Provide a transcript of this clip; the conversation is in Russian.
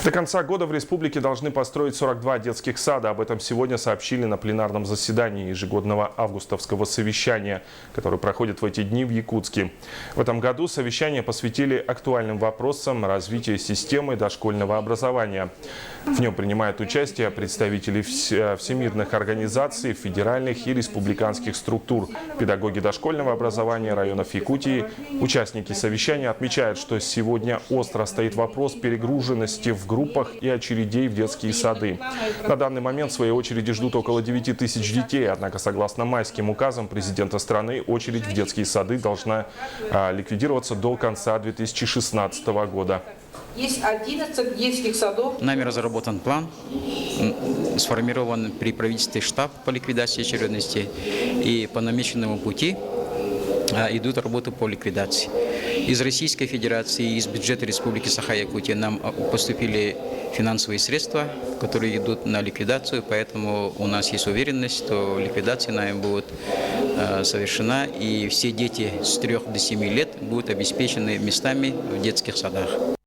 До конца года в республике должны построить 42 детских сада. Об этом сегодня сообщили на пленарном заседании ежегодного августовского совещания, которое проходит в эти дни в Якутске. В этом году совещание посвятили актуальным вопросам развития системы дошкольного образования. В нем принимают участие представители всемирных организаций, федеральных и республиканских структур, педагоги дошкольного образования районов Якутии. Участники совещания отмечают, что сегодня остро стоит вопрос перегруженности в группах и очередей в детские сады. На данный момент в своей очереди ждут около 9 тысяч детей, однако, согласно майским указам президента страны, очередь в детские сады должна ликвидироваться до конца 2016 года. Есть 11 детских садов. Нами разработан план, сформирован при правительстве штаб по ликвидации очередности, и по намеченному пути идут работы по ликвидации. Из Российской Федерации, из бюджета Республики Саха-Якутия нам поступили финансовые средства, которые идут на ликвидацию, поэтому у нас есть уверенность, что ликвидация нами будет совершена, и все дети с 3 до 7 лет будут обеспечены местами в детских садах.